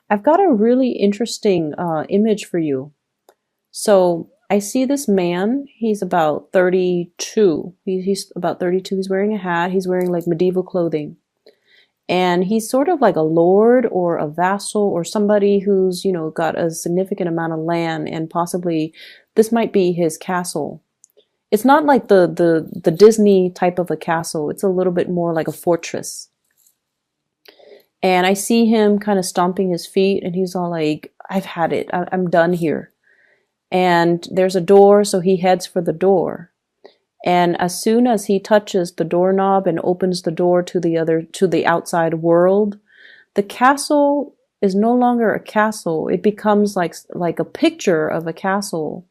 I've got a really interesting image for you. So I see this man. He's about 32. He's about 32. He's wearing a hat. He's wearing like medieval clothing. And he's sort of like a lord or a vassal or somebody who's, got a significant amount of land, and possibly this might be his castle. It's not like the Disney type of a castle. It's a little bit more like a fortress. And I see him kind of stomping his feet, and he's all like, I've had it. I'm done here. And there's a door, so he heads for the door. And as soon as he touches the doorknob and opens the door to the outside world, the castle is no longer a castle. It becomes like a picture of a castle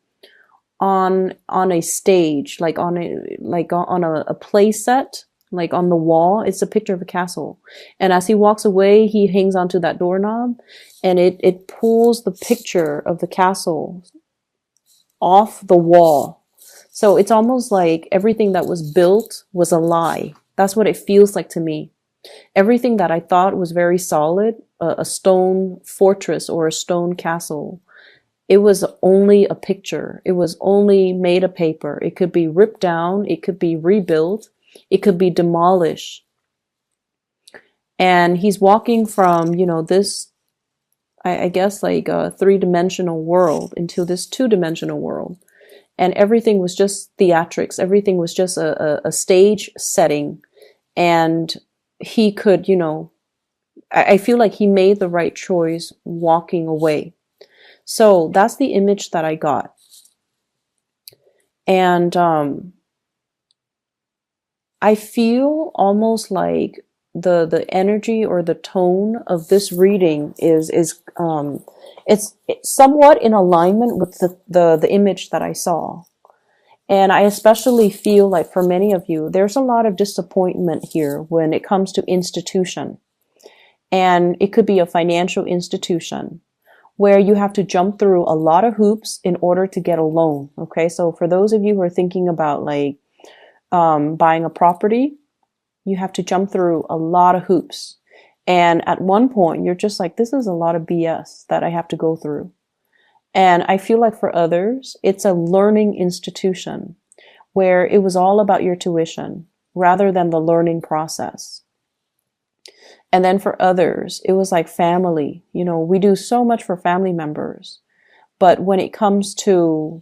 on a stage, like on a play set, like on the wall. It's a picture of a castle. And as he walks away, he hangs onto that doorknob, and it pulls the picture of the castle off the wall. So it's almost like everything that was built was a lie. That's what it feels like to me. Everything that I thought was very solid, a stone fortress or a stone castle, it was only a picture. It was only made of paper. It could be ripped down. It could be rebuilt. It could be demolished. And he's walking from, this, I guess, like a three-dimensional world into this two-dimensional world. And everything was just theatrics. Everything was just a stage setting. And he could, I feel like he made the right choice walking away. So that's the image that I got. And I feel almost like the energy or the tone of this reading is it's somewhat in alignment with the image that I saw. And I especially feel like for many of you, there's a lot of disappointment here when it comes to institution. And it could be a financial institution where you have to jump through a lot of hoops in order to get a loan. Okay, so for those of you who are thinking about like buying a property, you have to jump through a lot of hoops. And at one point, you're just like, this is a lot of BS that I have to go through. And I feel like for others, it's a learning institution where it was all about your tuition rather than the learning process. And then for others, it was like family. We do so much for family members. But when it comes to,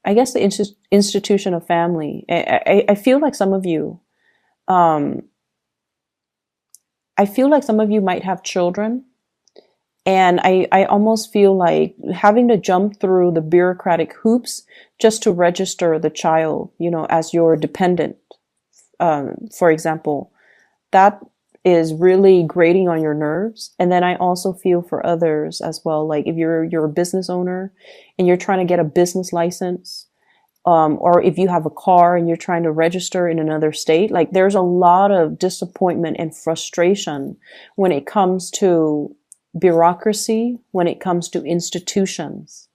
I guess, the institution of family, I feel like some of you, I feel like some of you might have children. And I almost feel like having to jump through the bureaucratic hoops just to register the child, as your dependent, for example, that is really grating on your nerves. And then I also feel for others as well. Like if you're a business owner and you're trying to get a business license, or if you have a car and you're trying to register in another state, like there's a lot of disappointment and frustration when it comes to bureaucracy, when it comes to institutions,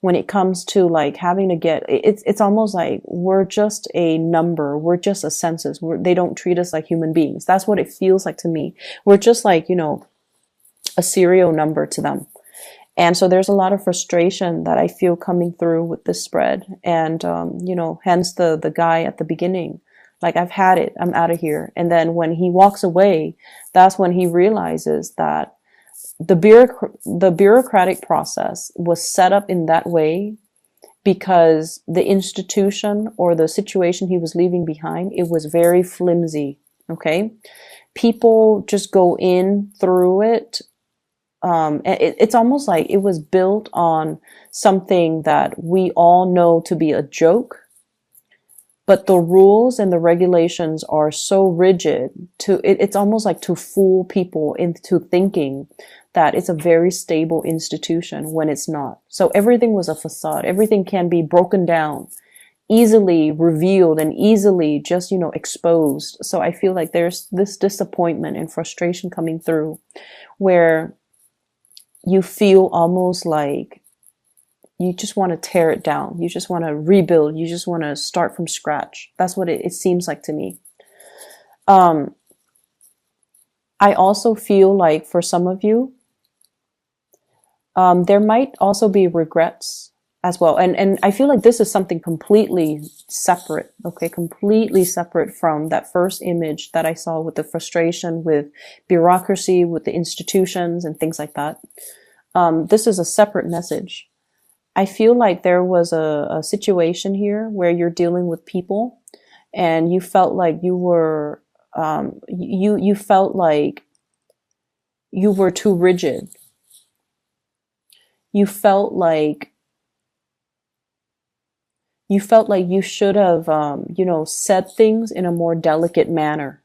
when it comes to like having to get, it's almost like we're just a number. We're just a census. They don't treat us like human beings. That's what it feels like to me. We're just like, a serial number to them. And so there's a lot of frustration that I feel coming through with this spread. And, hence the guy at the beginning, like, I've had it, I'm out of here. And then when he walks away, that's when he realizes that the bureaucratic process was set up in that way because the institution or the situation he was leaving behind, it was very flimsy. Okay. People just go in through it. It's almost like it was built on something that we all know to be a joke, but the rules and the regulations are so rigid it's almost like to fool people into thinking that it's a very stable institution when it's not. So everything was a facade. Everything can be broken down, easily revealed, and easily just, exposed. So I feel like there's this disappointment and frustration coming through where you feel almost like you just want to tear it down. You just want to rebuild. You just want to start from scratch. That's what it seems like to me. I also feel like for some of you, There might also be regrets as well. And I feel like this is something completely separate, okay? Completely separate from that first image that I saw with the frustration with bureaucracy, with the institutions and things like that. This is a separate message. I feel like there was a situation here where you're dealing with people and you felt like you were, you felt like you were too rigid. You felt like you should have, said things in a more delicate manner.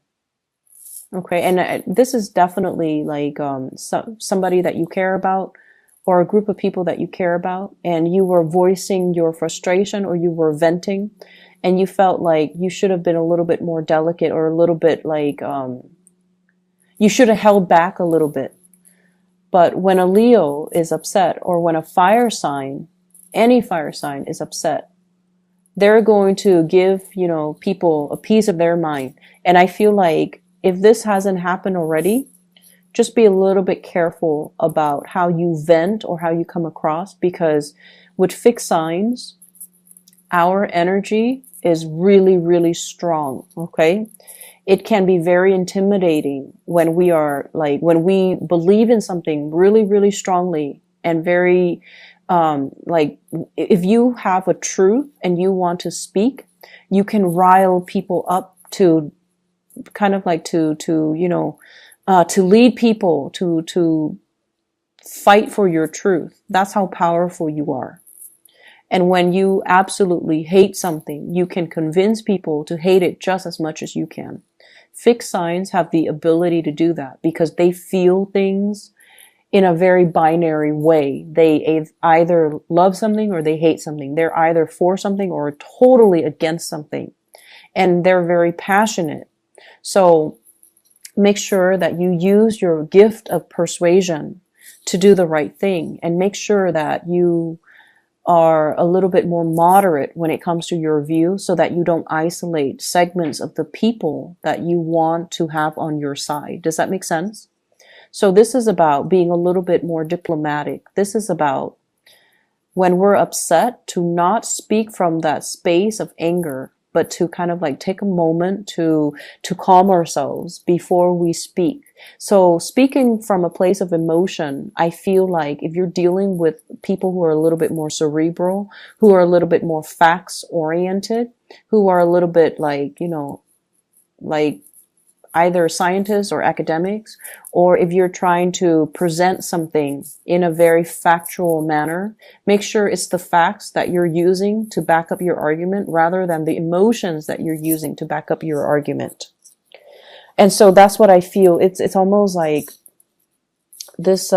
Okay. And this is definitely like, somebody that you care about or a group of people that you care about, and you were voicing your frustration or you were venting and you felt like you should have been a little bit more delicate or a little bit like, you should have held back a little bit. But when a Leo is upset or when a fire sign, any fire sign is upset, they're going to give, people a piece of their mind. And I feel like if this hasn't happened already, just be a little bit careful about how you vent or how you come across, because with fixed signs, our energy is really, really strong. Okay. It can be very intimidating when when we believe in something really, really strongly and very, if you have a truth and you want to speak, you can rile people up to kind of like to lead people to fight for your truth. That's how powerful you are. And when you absolutely hate something, you can convince people to hate it just as much as you can. Fixed signs have the ability to do that because they feel things in a very binary way. They either love something or they hate something. They're either for something or totally against something. And they're very passionate. So make sure that you use your gift of persuasion to do the right thing, and make sure that you are a little bit more moderate when it comes to your view so that you don't isolate segments of the people that you want to have on your side. Does that make sense? So this is about being a little bit more diplomatic. This is about when we're upset to not speak from that space of anger, but to kind of like take a moment to calm ourselves before we speak. So speaking from a place of emotion, I feel like if you're dealing with people who are a little bit more cerebral, who are a little bit more facts oriented, who are a little bit like, like either scientists or academics, or if you're trying to present something in a very factual manner, make sure it's the facts that you're using to back up your argument rather than the emotions that you're using to back up your argument. And so that's what I feel. It's almost like this,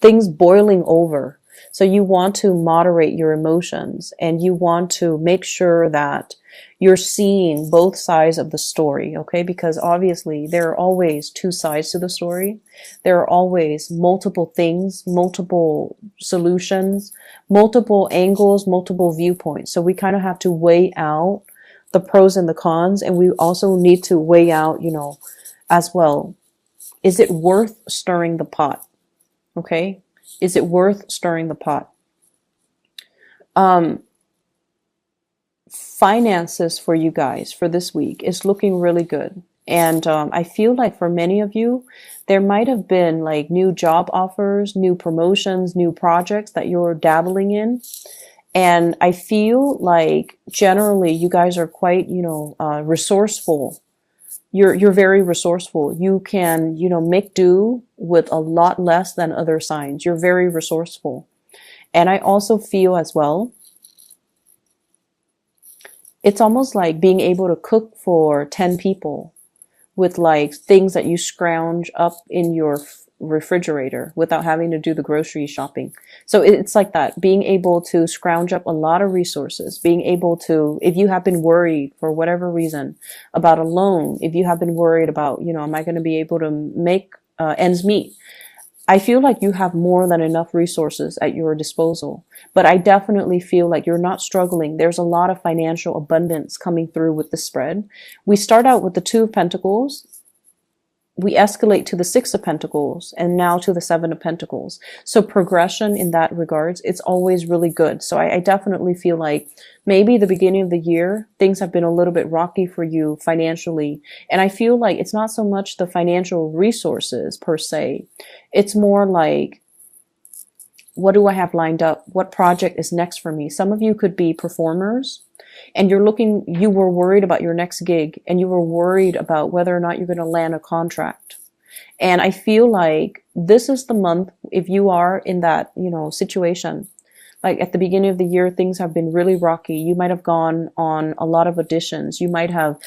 things boiling over. So you want to moderate your emotions and you want to make sure that you're seeing both sides of the story, okay? Because obviously there are always two sides to the story. There are always multiple things, multiple solutions, multiple angles, multiple viewpoints. So we kind of have to weigh out the pros and the cons, and we also need to weigh out, as well, is it worth stirring the pot? Okay? Is it worth stirring the pot? Finances for you guys for this week is looking really good. And I feel like for many of you, there might have been like new job offers, new promotions, new projects that you're dabbling in. And I feel like generally you guys are quite, resourceful. You're very resourceful. You can, make do with a lot less than other signs. You're very resourceful. And I also feel as well, it's almost like being able to cook for 10 people with like things that you scrounge up in your refrigerator without having to do the grocery shopping. So it's like that, being able to scrounge up a lot of resources, being able to, if you have been worried for whatever reason about a loan, if you have been worried about, am I going to be able to make ends meet? I feel like you have more than enough resources at your disposal, but I definitely feel like you're not struggling. There's a lot of financial abundance coming through with the spread. We start out with the Two of Pentacles. we escalate to the Six of Pentacles and now to the Seven of Pentacles. So progression in that regards, it's always really good. So I definitely feel like maybe the beginning of the year, things have been a little bit rocky for you financially. And I feel like it's not so much the financial resources per se. It's more like, what do I have lined up? What project is next for me? Some of you could be performers and you were worried about your next gig and you were worried about whether or not you're going to land a contract. And I feel like this is the month, if you are in that, situation, like at the beginning of the year, things have been really rocky. You might have gone on a lot of auditions. You might have,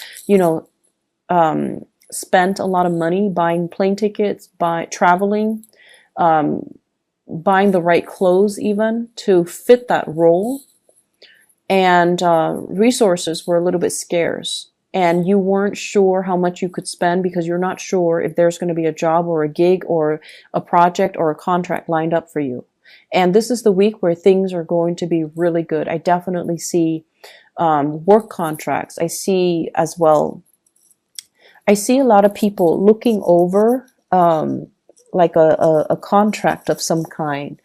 spent a lot of money buying plane tickets, by traveling, buying the right clothes even to fit that role. And resources were a little bit scarce. And you weren't sure how much you could spend because you're not sure if there's going to be a job or a gig or a project or a contract lined up for you. And this is the week where things are going to be really good. I definitely see work contracts. I see a lot of people looking over like a contract of some kind.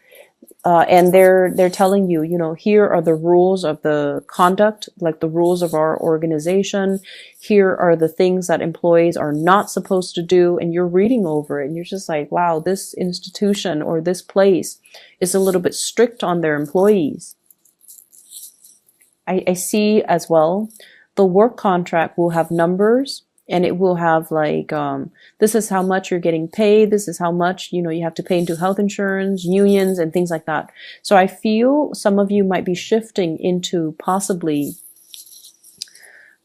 And they're telling you, here are the rules of the conduct, like the rules of our organization. Here are the things that employees are not supposed to do. And you're reading over it and you're just like, wow, this institution or this place is a little bit strict on their employees. I see as well, the work contract will have numbers. And it will have like, this is how much you're getting paid. This is how much, you have to pay into health insurance, unions, and things like that. So I feel some of you might be shifting into possibly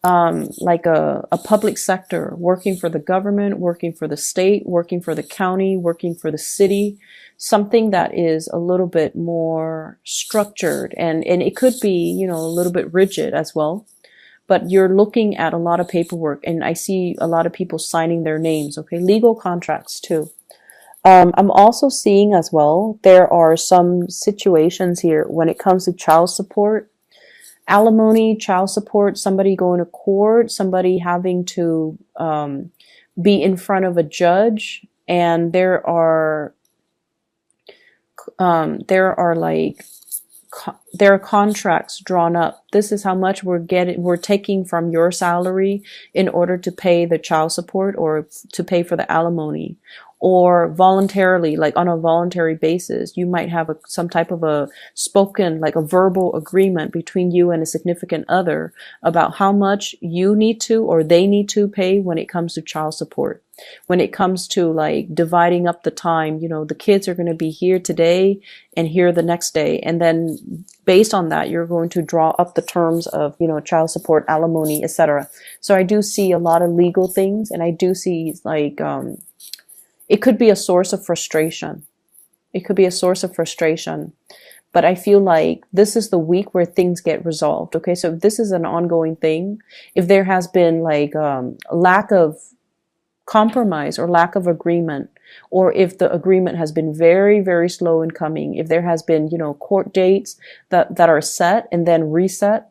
like a public sector, working for the government, working for the state, working for the county, working for the city, something that is a little bit more structured. And it could be, a little bit rigid as well. But you're looking at a lot of paperwork and I see a lot of people signing their names. Okay. Legal contracts too. I'm also seeing as well, there are some situations here when it comes to child support, alimony, child support, somebody going to court, somebody having to, be in front of a judge. And there are contracts drawn up. This is how much we're taking from your salary in order to pay the child support or to pay for the alimony. Or voluntarily, like on a voluntary basis, you might have some type of a spoken, like a verbal agreement between you and a significant other about how much you need to or they need to pay when it comes to child support. When it comes to like dividing up the time, the kids are going to be here today and here the next day. And then based on that, you're going to draw up the terms of, child support, alimony, etc. So I do see a lot of legal things and I do see like, it could be a source of frustration. It could be a source of frustration. But I feel like this is the week where things get resolved. Okay, so if this is an ongoing thing, if there has been like lack of compromise or lack of agreement, or if the agreement has been very, very slow in coming, if there has been, court dates that are set and then reset,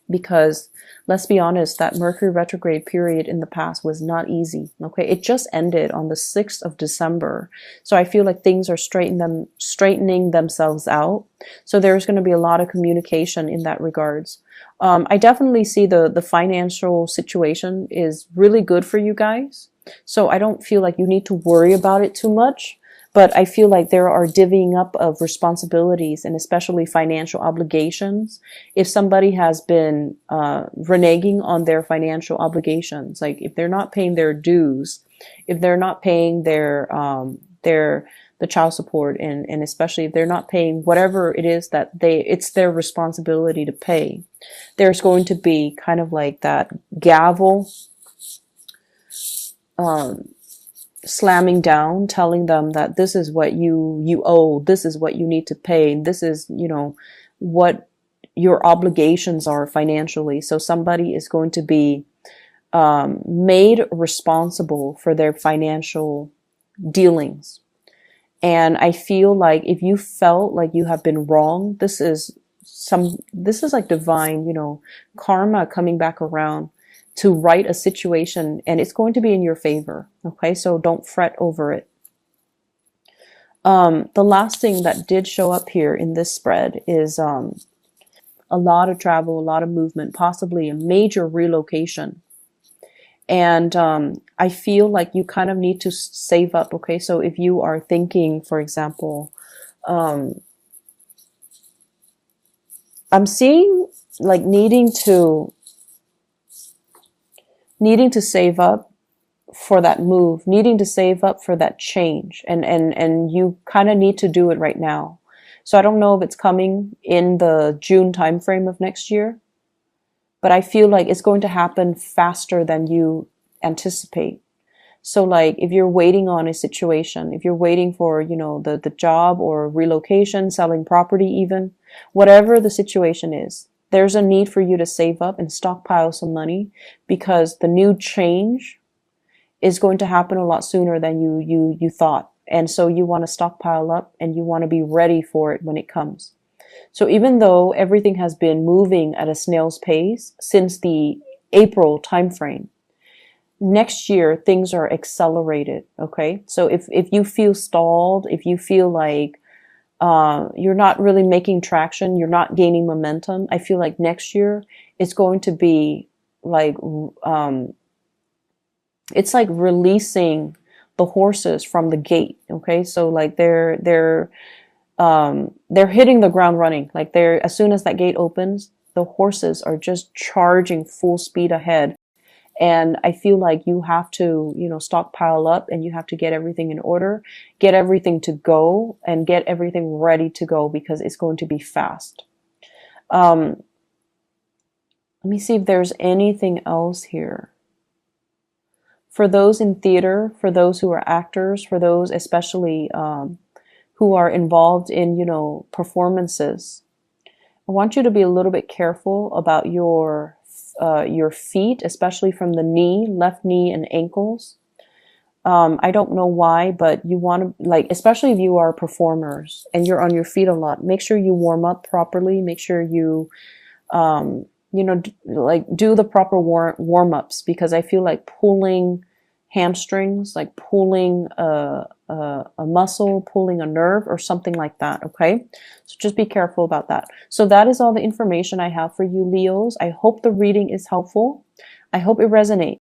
because let's be honest, that Mercury retrograde period in the past was not easy. Okay. It just ended on the 6th of December. So I feel like things are straightening themselves out. So there's going to be a lot of communication in that regards. I definitely see the financial situation is really good for you guys. So I don't feel like you need to worry about it too much. But I feel like there are divvying up of responsibilities and especially financial obligations. If somebody has been reneging on their financial obligations, like if they're not paying their dues, if they're not paying the child support, and especially if they're not paying whatever it is that it's their responsibility to pay, there's going to be kind of like that gavel slamming down, telling them that this is what you owe, this is what you need to pay, and this is, what your obligations are financially. So somebody is going to be made responsible for their financial dealings. And I feel like if you felt like you have been wrong, this is like divine, karma coming back around. to right a situation, and it's going to be in your favor. Okay, so don't fret over it. The last thing that did show up here in this spread is a lot of travel, a lot of movement, possibly a major relocation. And I feel like you kind of need to save up. Okay, so if you are thinking, for example, I'm seeing like needing to save up for that move, needing to save up for that change, and you kind of need to do it right now. So I don't know if it's coming in the June timeframe of next year, but I feel like it's going to happen faster than you anticipate. So like if you're waiting on a situation, if you're waiting for, the job or relocation, selling property even, whatever the situation is, there's a need for you to save up and stockpile some money, because the new change is going to happen a lot sooner than you thought. And so you want to stockpile up and you want to be ready for it when it comes. So even though everything has been moving at a snail's pace since the April timeframe, next year things are accelerated. Okay, so if you feel stalled, if you feel like you're not really making traction, you're not gaining momentum, I feel like next year it's going to be like it's like releasing the horses from the gate. Okay, so like they're hitting the ground running. Like as soon as that gate opens, the horses are just charging full speed ahead. And I feel like you have to, stockpile up, and you have to get everything in order, get everything to go, and get everything ready to go, because it's going to be fast. Let me see if there's anything else here. For those in theater, for those who are actors, for those especially who are involved in, performances, I want you to be a little bit careful about your feet, especially from the knee, left knee and ankles. I don't know why, but you want to, like, especially if you are performers and you're on your feet a lot, make sure you warm up properly. Make sure you, like do the proper warm ups, because I feel like pulling hamstrings, like pulling a muscle, pulling a nerve or something like that. Okay, so just be careful about that. So that is all the information I have for you, Leos. I hope the reading is helpful. I hope it resonates.